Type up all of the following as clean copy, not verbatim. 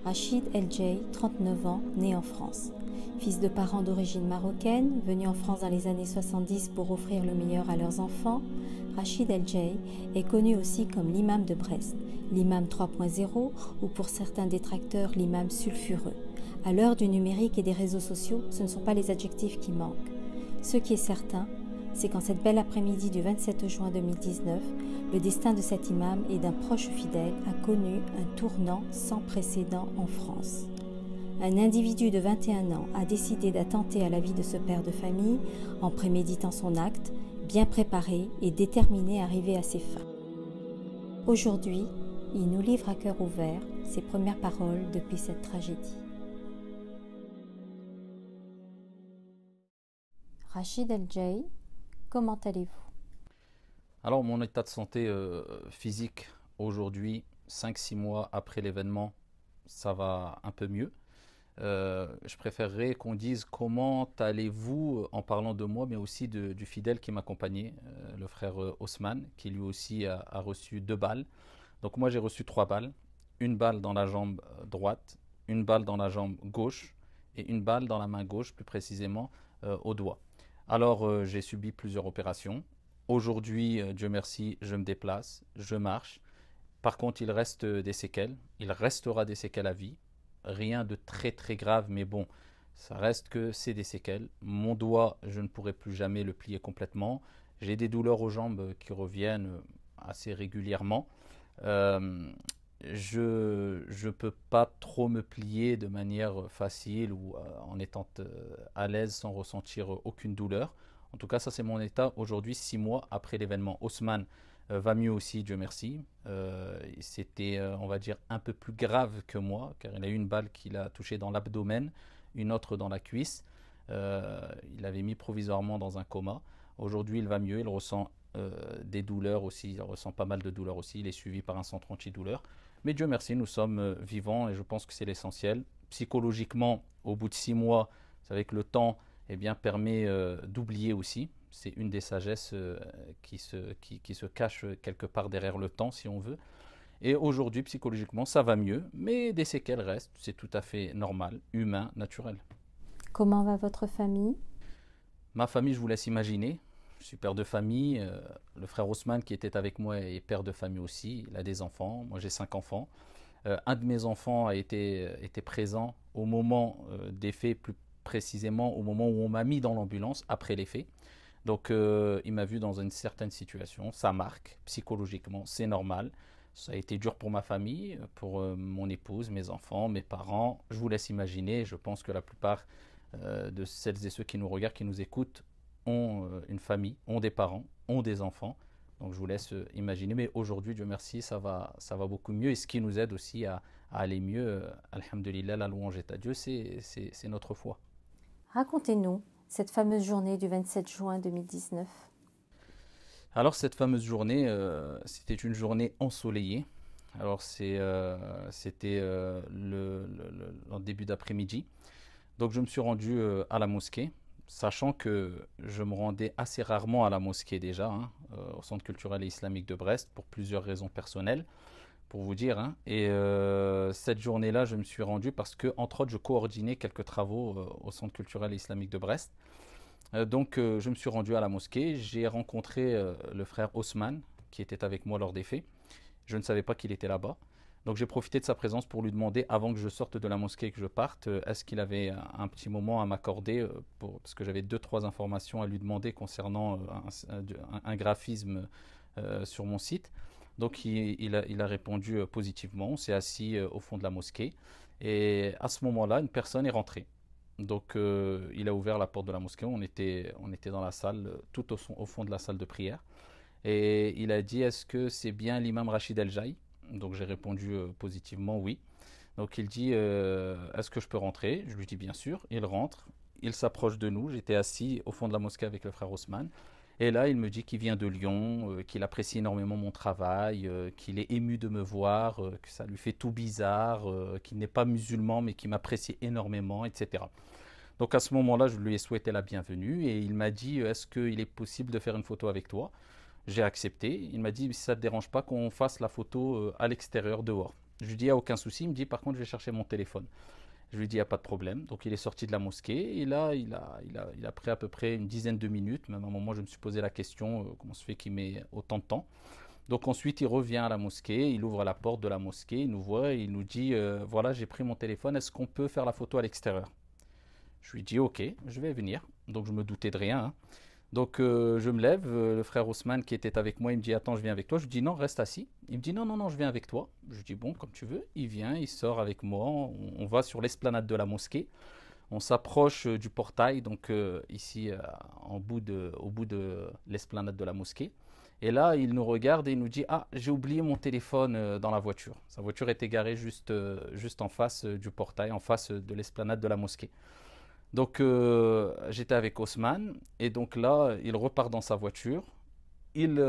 Rachid El-Jay, 39 ans, né en France. Fils de parents d'origine marocaine, venus en France dans les années 70 pour offrir le meilleur à leurs enfants, Rachid El-Jay est connu aussi comme l'imam de Brest, l'imam 3.0 ou pour certains détracteurs l'imam sulfureux. À l'heure du numérique et des réseaux sociaux, ce ne sont pas les adjectifs qui manquent. Ce qui est certain, c'est qu'en cette belle après-midi du 27 juin 2019, le destin de cet imam et d'un proche fidèle a connu un tournant sans précédent en France. Un individu de 21 ans a décidé d'attenter à la vie de ce père de famille en préméditant son acte, bien préparé et déterminé à arriver à ses fins. Aujourd'hui, il nous livre à cœur ouvert ses premières paroles depuis cette tragédie. Rachid El-Jay, comment allez-vous? Alors, mon état de santé physique aujourd'hui, 5-6 mois après l'événement, ça va un peu mieux. Je préférerais qu'on dise comment allez-vous en parlant de moi, mais aussi du fidèle qui m'accompagnait, le frère Osman, qui lui aussi a reçu 2 balles. Donc moi j'ai reçu 3 balles, une balle dans la jambe droite, une balle dans la jambe gauche et une balle dans la main gauche, plus précisément au doigt. Alors j'ai subi plusieurs opérations. Aujourd'hui, Dieu merci, je me déplace, je marche. Par contre, il reste des séquelles. Il restera des séquelles à vie. Rien de très très grave, mais bon, ça reste que c'est des séquelles. Mon doigt, je ne pourrai plus jamais le plier complètement. J'ai des douleurs aux jambes qui reviennent assez régulièrement. Euh, je ne peux pas trop me plier de manière facile ou en étant à l'aise sans ressentir aucune douleur. En tout cas, ça c'est mon état aujourd'hui, 6 mois après l'événement. Haussmann va mieux aussi, Dieu merci. C'était, on va dire, un peu plus grave que moi, car il a eu une balle qui l'a touché dans l'abdomen, une autre dans la cuisse. Il avait mis provisoirement dans un coma. Aujourd'hui, il va mieux, il ressent des douleurs aussi, il ressent pas mal de douleurs aussi, il est suivi par un centre antidouleur. Mais Dieu merci, nous sommes vivants et je pense que c'est l'essentiel. Psychologiquement, au bout de 6 mois, c'est avec le temps, eh bien, permet d'oublier aussi. C'est une des sagesses qui se cache quelque part derrière le temps, si on veut. Et aujourd'hui, psychologiquement, ça va mieux, mais des séquelles restent. C'est tout à fait normal, humain, naturel. Comment va votre famille? Ma famille, je vous laisse imaginer. Je suis père de famille. Le frère Ousmane qui était avec moi est père de famille aussi. Il a des enfants. Moi, j'ai 5 enfants. Un de mes enfants était présent au moment des faits, plus précisément au moment où on m'a mis dans l'ambulance après les faits. Donc il m'a vu dans une certaine situation, ça marque psychologiquement, c'est normal. Ça a été dur pour ma famille, pour mon épouse, mes enfants, mes parents. Je vous laisse imaginer, je pense que la plupart de celles et ceux qui nous regardent, qui nous écoutent, ont une famille, ont des parents, ont des enfants. Donc je vous laisse imaginer. Mais aujourd'hui, Dieu merci, ça va beaucoup mieux. Et ce qui nous aide aussi à aller mieux, alhamdulillah, la louange est à Dieu, c'est notre foi. Racontez-nous cette fameuse journée du 27 juin 2019. Alors cette fameuse journée, c'était une journée ensoleillée. Alors c'était en début d'après-midi. Donc je me suis rendu à la mosquée, sachant que je me rendais assez rarement à la mosquée déjà, hein, au Centre culturel et islamique de Brest, pour plusieurs raisons personnelles, pour vous dire, hein. Et cette journée-là, je me suis rendu parce que, entre autres, je coordonnais quelques travaux au Centre culturel et islamique de Brest. Donc je me suis rendu à la mosquée, j'ai rencontré le frère Osman qui était avec moi lors des faits. Je ne savais pas qu'il était là-bas. Donc j'ai profité de sa présence pour lui demander, avant que je sorte de la mosquée et que je parte, est-ce qu'il avait un petit moment à m'accorder, parce que j'avais 2-3 informations à lui demander concernant un graphisme sur mon site. Donc il a répondu positivement, on s'est assis au fond de la mosquée. Et à ce moment-là, une personne est rentrée. Donc il a ouvert la porte de la mosquée, on était dans la salle, au fond de la salle de prière. Et il a dit, est-ce que c'est bien l'imam Rachid El-Jay? Donc j'ai répondu positivement oui. Donc il dit, est-ce que je peux rentrer? Je lui dis bien sûr. Il rentre, il s'approche de nous. J'étais assis au fond de la mosquée avec le frère Ousmane. Et là, il me dit qu'il vient de Lyon, qu'il apprécie énormément mon travail, qu'il est ému de me voir, que ça lui fait tout bizarre, qu'il n'est pas musulman mais qu'il m'apprécie énormément, etc. Donc à ce moment-là, je lui ai souhaité la bienvenue et il m'a dit, est-ce qu'il est possible de faire une photo avec toi? J'ai accepté. Il m'a dit, si ça ne te dérange pas qu'on fasse la photo à l'extérieur, dehors. Je lui dis, il n'y a aucun souci. Il me dit, par contre, je vais chercher mon téléphone. Je lui dis, il n'y a pas de problème. Donc il est sorti de la mosquée et là, il a pris à peu près une dizaine de minutes. Même à un moment, je me suis posé la question, comment se fait qu'il met autant de temps. Donc ensuite, il revient à la mosquée, il ouvre la porte de la mosquée, il nous voit et il nous dit, voilà, j'ai pris mon téléphone, est-ce qu'on peut faire la photo à l'extérieur? Je lui dis, ok, je vais venir. Donc je me doutais de rien, hein. Donc je me lève, le frère Ousmane qui était avec moi, il me dit attends, je viens avec toi. Je lui dis non, reste assis. Il me dit non, non, non, je viens avec toi. Je lui dis bon, comme tu veux. Il vient, il sort avec moi, on va sur l'esplanade de la mosquée. On s'approche du portail, donc ici au bout de l'esplanade de la mosquée. Et là, il nous regarde et il nous dit ah, j'ai oublié mon téléphone dans la voiture. Sa voiture était garée juste en face du portail, en face de l'esplanade de la mosquée. Donc j'étais avec Osman et donc là il repart dans sa voiture, il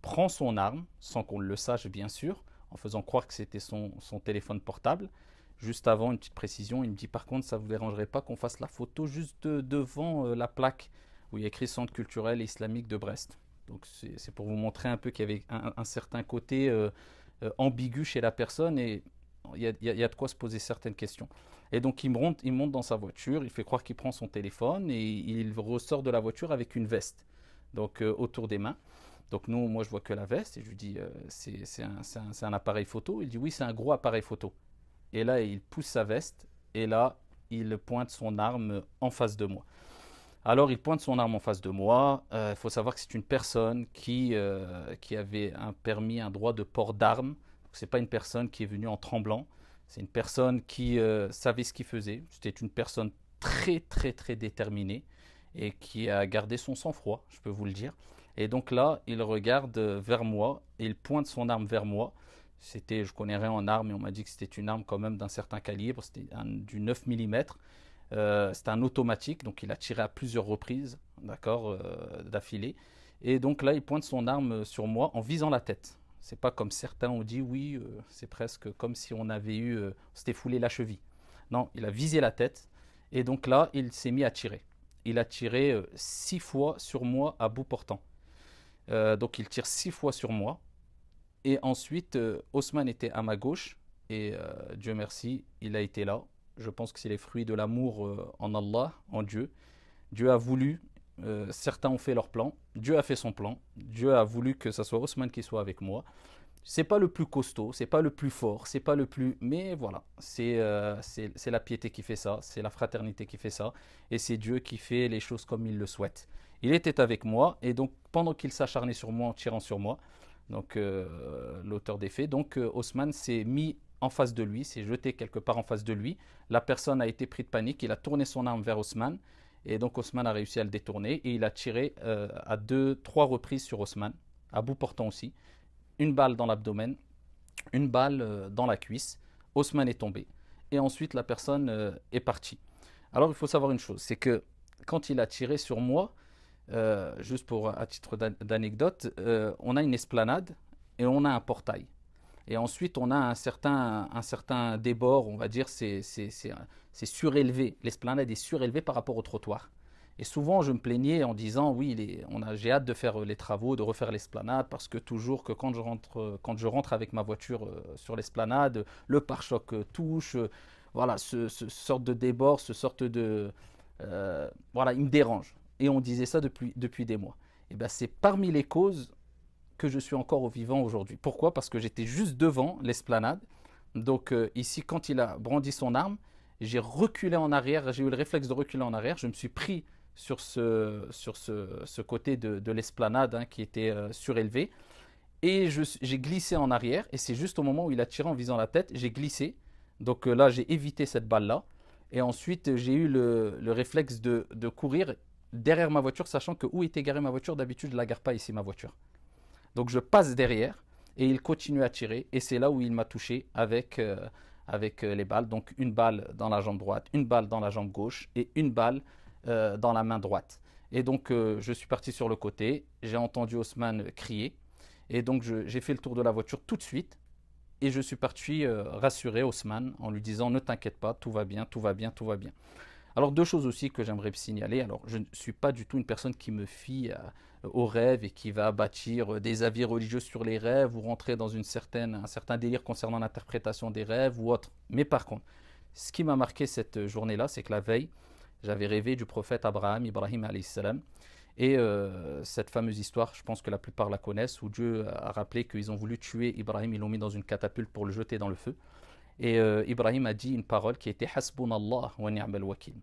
prend son arme sans qu'on le sache bien sûr, en faisant croire que c'était son téléphone portable. Juste avant, une petite précision, il me dit par contre ça ne vous dérangerait pas qu'on fasse la photo juste devant la plaque où il y a écrit Centre culturel et islamique de Brest. Donc c'est pour vous montrer un peu qu'il y avait un certain côté ambigu chez la personne et il y a de quoi se poser certaines questions. Et donc il monte dans sa voiture, il fait croire qu'il prend son téléphone et il ressort de la voiture avec une veste donc autour des mains. Donc moi je vois que la veste et je lui dis c'est un appareil photo. Il dit oui c'est un gros appareil photo. Et là il pousse sa veste et là il pointe son arme en face de moi. Alors il pointe son arme en face de moi. Il faut savoir que c'est une personne qui avait un permis, un droit de port d'armes. Ce n'est pas une personne qui est venue en tremblant. C'est une personne qui savait ce qu'il faisait. C'était une personne très très très déterminée et qui a gardé son sang-froid, je peux vous le dire. Et donc là, il regarde vers moi et il pointe son arme vers moi. Je connais rien en armes, mais on m'a dit que c'était une arme quand même d'un certain calibre. C'était du 9 mm. C'était un automatique, donc il a tiré à plusieurs reprises, d'accord, d'affilée. Et donc là, il pointe son arme sur moi en visant la tête. C'est pas comme certains ont dit, oui, c'est presque comme si on s'était foulé la cheville. Non, il a visé la tête. Et donc là, il s'est mis à tirer. Il a tiré 6 fois sur moi à bout portant. Donc il tire 6 fois sur moi. Et ensuite, Osman était à ma gauche. Et Dieu merci, il a été là. Je pense que c'est les fruits de l'amour en Allah, en Dieu. Dieu a voulu, certains ont fait leur plan, Dieu a fait son plan, Dieu a voulu que ce soit Osman qui soit avec moi. C'est pas le plus costaud, c'est pas le plus fort, c'est pas le plus... Mais voilà, c'est la piété qui fait ça, c'est la fraternité qui fait ça, et c'est Dieu qui fait les choses comme il le souhaite. Il était avec moi, et donc pendant qu'il s'acharnait sur moi en tirant sur moi, donc l'auteur des faits, donc Osman s'est mis en face de lui, s'est jeté quelque part en face de lui. La personne a été prise de panique, il a tourné son arme vers Osman, et donc Osman a réussi à le détourner, et il a tiré à 2-3 reprises sur Osman, à bout portant aussi. Une balle dans l'abdomen, une balle dans la cuisse. Osman est tombé. Et ensuite, la personne est partie. Alors, il faut savoir une chose, c'est que quand il a tiré sur moi, juste à titre d'anecdote, on a une esplanade et on a un portail. Et ensuite, on a un certain débord, on va dire, c'est surélevé. L'esplanade est surélevée par rapport au trottoir. Et souvent, je me plaignais en disant, oui, j'ai hâte de faire les travaux, de refaire l'esplanade, parce que toujours que quand je rentre avec ma voiture sur l'esplanade, le pare-choc touche, voilà, ce sorte de débord, voilà, il me dérange. Et on disait ça depuis des mois. Et bien, c'est parmi les causes que je suis encore au vivant aujourd'hui. Pourquoi? Parce que j'étais juste devant l'esplanade. Donc ici, quand il a brandi son arme, j'ai reculé en arrière, j'ai eu le réflexe de reculer en arrière, je me suis pris sur ce côté de l'esplanade hein, qui était surélevé. Et j'ai glissé en arrière, et c'est juste au moment où il a tiré en visant la tête, j'ai glissé. Donc là, j'ai évité cette balle-là. Et ensuite, j'ai eu le réflexe de courir derrière ma voiture, sachant que où était garée ma voiture, d'habitude, je ne la gare pas ici, ma voiture. Donc je passe derrière, et il continue à tirer, et c'est là où il m'a touché avec les balles. Donc une balle dans la jambe droite, une balle dans la jambe gauche, et une balle dans la main droite. Et donc je suis parti sur le côté, j'ai entendu Osman crier, et donc j'ai fait le tour de la voiture tout de suite, et je suis parti rassurer Osman en lui disant ne t'inquiète pas, tout va bien, tout va bien, tout va bien. Alors deux choses aussi que j'aimerais signaler. Alors je ne suis pas du tout une personne qui me fie aux rêves et qui va bâtir des avis religieux sur les rêves ou rentrer dans un certain délire concernant l'interprétation des rêves ou autre. Mais par contre, ce qui m'a marqué cette journée-là, c'est que la veille, j'avais rêvé du prophète Ibrahim alayhi salam. Et cette fameuse histoire, je pense que la plupart la connaissent, où Dieu a rappelé qu'ils ont voulu tuer Ibrahim, ils l'ont mis dans une catapulte pour le jeter dans le feu. Et Ibrahim a dit une parole qui était Hasbunallah wa ni'mal wakil.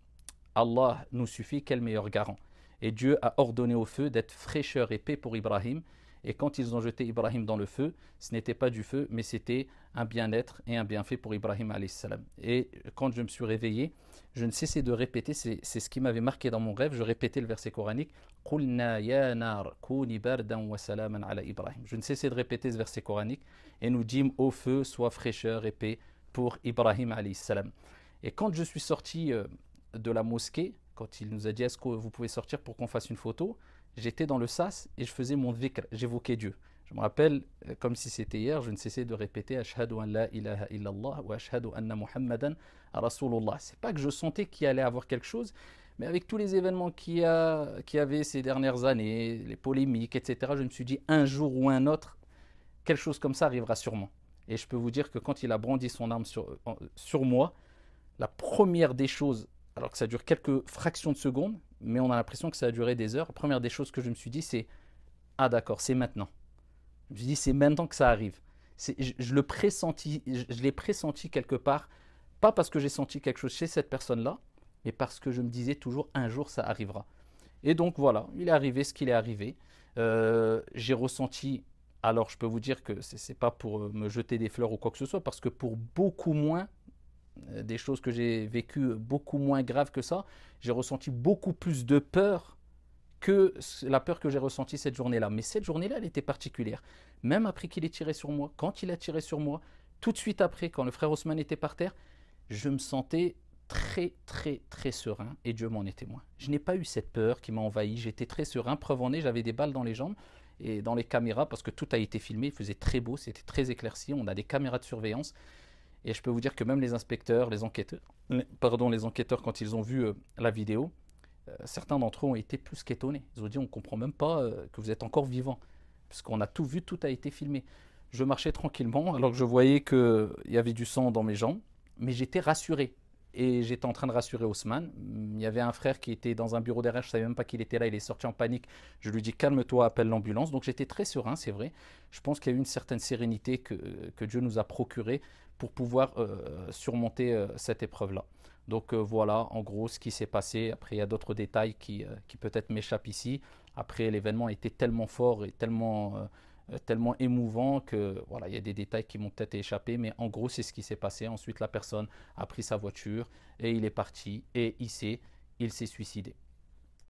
Allah nous suffit, quel meilleur garant. Et Dieu a ordonné au feu d'être fraîcheur et paix pour Ibrahim. Et quand ils ont jeté Ibrahim dans le feu, ce n'était pas du feu, mais c'était un bien-être et un bienfait pour Ibrahim alayhi salam. Et quand je me suis réveillé, je ne cessais de répéter, c'est ce qui m'avait marqué dans mon rêve, je répétais le verset coranique, Qulna ya nar kuni bardan wa salaman ala Ibrahim. Je ne cessais de répéter ce verset coranique et nous dîmes au feu, soit fraîcheur et paix pour Ibrahim alayhi salam. Et quand je suis sorti de la mosquée, quand il nous a dit est-ce que vous pouvez sortir pour qu'on fasse une photo, j'étais dans le sas et je faisais mon dhikr, j'évoquais Dieu. Je me rappelle, comme si c'était hier, je ne cessais de répéter Ashhadu an la ilaha illallah wa ashhadu anna Muhammadan rasulullah. C'est pas que je sentais qu'il allait avoir quelque chose, mais avec tous les événements qu'il y avait ces dernières années, les polémiques, etc., je me suis dit un jour ou un autre, quelque chose comme ça arrivera sûrement. Et je peux vous dire que quand il a brandi son arme sur moi, la première des choses, alors que ça dure quelques fractions de secondes, mais on a l'impression que ça a duré des heures, la première des choses que je me suis dit, c'est ah d'accord, c'est maintenant. Je me suis dit, c'est maintenant que ça arrive. Je le pressentis, je l'ai pressenti quelque part, pas parce que j'ai senti quelque chose chez cette personne-là, mais parce que je me disais toujours, un jour ça arrivera. Et donc voilà, il est arrivé ce qu'il est arrivé. J'ai ressenti, alors je peux vous dire que c'est pas pour me jeter des fleurs ou quoi que ce soit, parce que pour beaucoup moins, des choses que j'ai vécues beaucoup moins graves que ça, j'ai ressenti beaucoup plus de peur que la peur que j'ai ressentie cette journée-là. Mais cette journée-là, elle était particulière. Même après qu'il ait tiré sur moi, quand il a tiré sur moi, tout de suite après, quand le frère Osman était par terre, je me sentais très, très, très serein et Dieu m'en est témoin. Je n'ai pas eu cette peur qui m'a envahi, j'étais très serein. Preuve en est, j'avais des balles dans les jambes et dans les caméras parce que tout a été filmé, il faisait très beau, c'était très éclairci, on a des caméras de surveillance. Et je peux vous dire que même les inspecteurs, les enquêteurs, quand ils ont vu la vidéo, certains d'entre eux ont été plus qu'étonnés. Ils ont dit on ne comprend même pas que vous êtes encore vivant, puisqu'on a tout vu, tout a été filmé. Je marchais tranquillement alors que je voyais qu'il y avait du sang dans mes jambes, mais j'étais rassuré. Et j'étais en train de rassurer Haussmann. Il y avait un frère qui était dans un bureau derrière, je ne savais même pas qu'il était là, il est sorti en panique. Je lui dis calme-toi, appelle l'ambulance. Donc j'étais très serein, c'est vrai. Je pense qu'il y a eu une certaine sérénité que Dieu nous a procurée pour pouvoir surmonter cette épreuve-là. Donc voilà, en gros, ce qui s'est passé. Après, il y a d'autres détails qui peut-être m'échappent ici. Après, l'événement était tellement fort et tellement émouvant que voilà, il y a des détails qui m'ont peut-être échappé, mais en gros, c'est ce qui s'est passé. Ensuite, la personne a pris sa voiture et il est parti et il s'est suicidé.